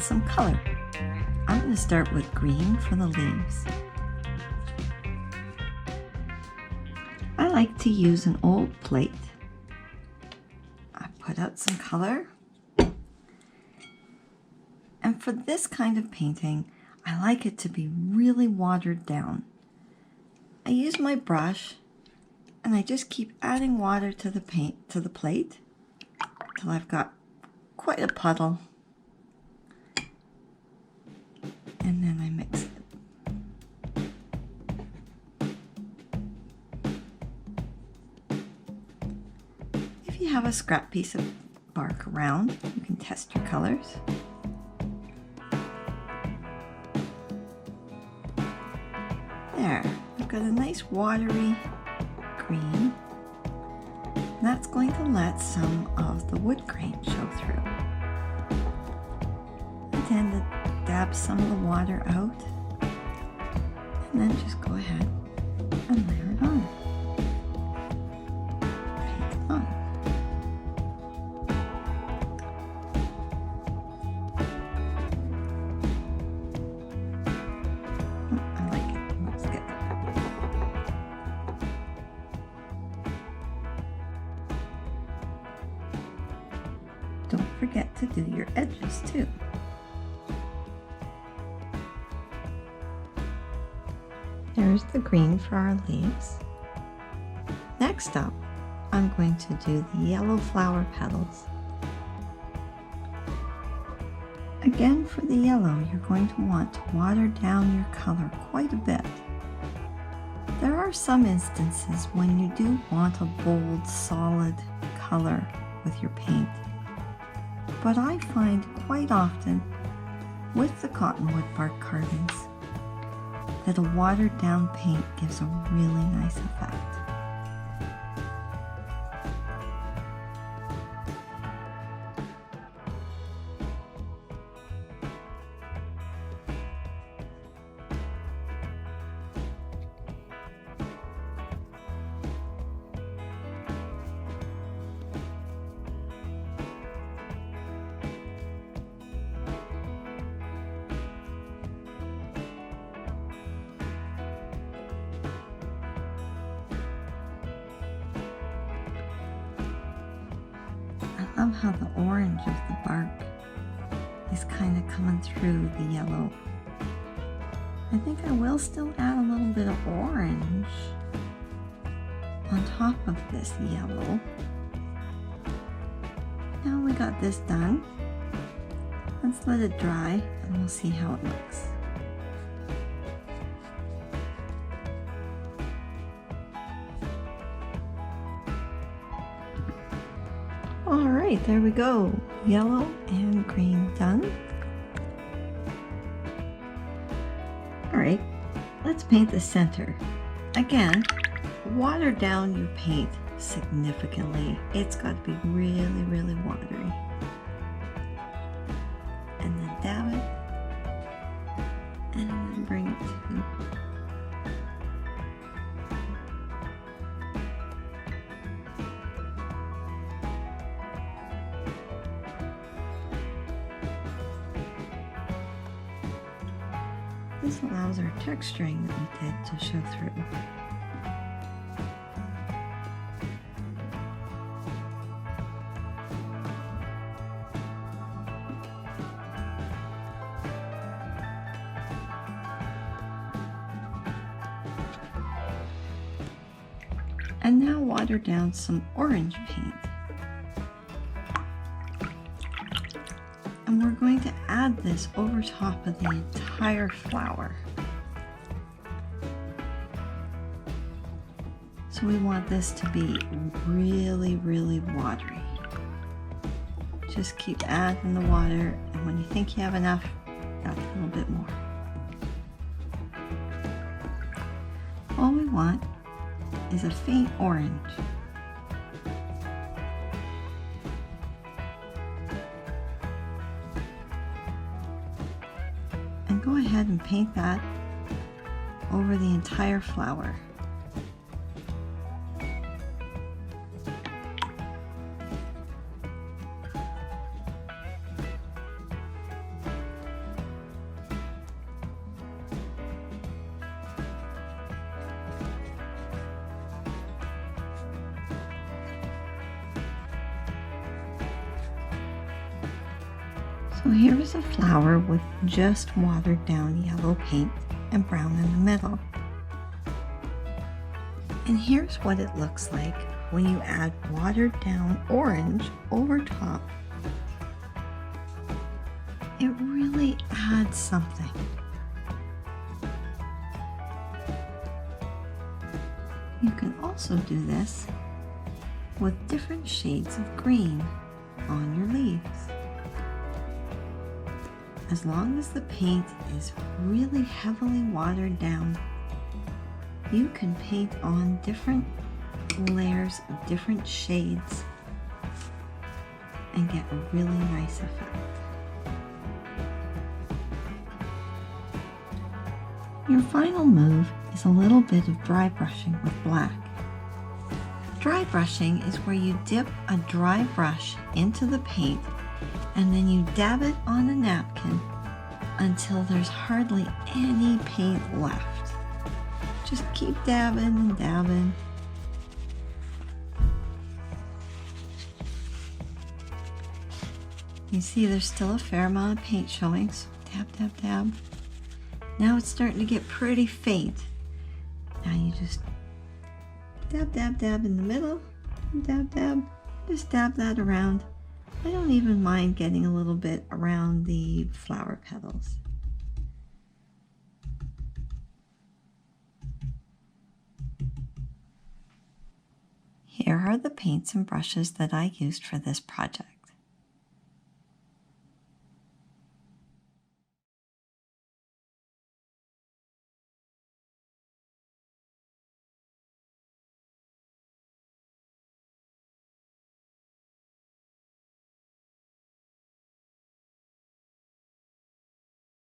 some color. I'm going to start with green for the leaves. I like to use an old plate. I put out some color. And for this kind of painting, I like it to be really watered down. I use my brush and I just keep adding water to the paint, to the plate, till I've got quite a puddle. And then I mix it. If you have a scrap piece of bark around, you can test your colors. There, I've got a nice watery green. That's going to let some of the wood grain show through. I tend to dab some of the water out and then just go ahead and layer it on. Paint it on. I like it. It looks good. Don't forget to do your edges too. There's the green for our leaves. Next up, I'm going to do the yellow flower petals. Again, for the yellow, you're going to want to water down your color quite a bit. There are some instances when you do want a bold, solid color with your paint. But I find quite often with the cottonwood bark carvings that a watered down paint gives a really nice effect. I love how the orange of the bark is kind of coming through the yellow. I think I will still add a little bit of orange on top of this yellow. Now we got this done. Let's let it dry and we'll see how it looks. Alright, there we go. Yellow and green done. Alright, let's paint the center. Again, water down your paint significantly. It's got to be really, really watery. And then dab it. And then bring it to This allows our texturing that we did to show through. And now water down some orange paint. And we're going to add this over top of the entire flower. So we want this to be really, really watery. Just keep adding the water, and when you think you have enough, add a little bit more. All we want is a faint orange. And go ahead and paint that over the entire flower. So here is a flower with just watered down yellow paint and brown in the middle. And here's what it looks like when you add watered down orange over top. It really adds something. You can also do this with different shades of green on your leaves. As long as the paint is really heavily watered down, you can paint on different layers of different shades and get a really nice effect. Your final move is a little bit of dry brushing with black. Dry brushing is where you dip a dry brush into the paint and then you dab it on a napkin until there's hardly any paint left. Just keep dabbing and dabbing. You see there's still a fair amount of paint showing, so dab, dab, dab. Now it's starting to get pretty faint. Now you just dab, dab, dab in the middle, and dab, dab. Just dab that around. I don't even mind getting a little bit around the flower petals. Here are the paints and brushes that I used for this project.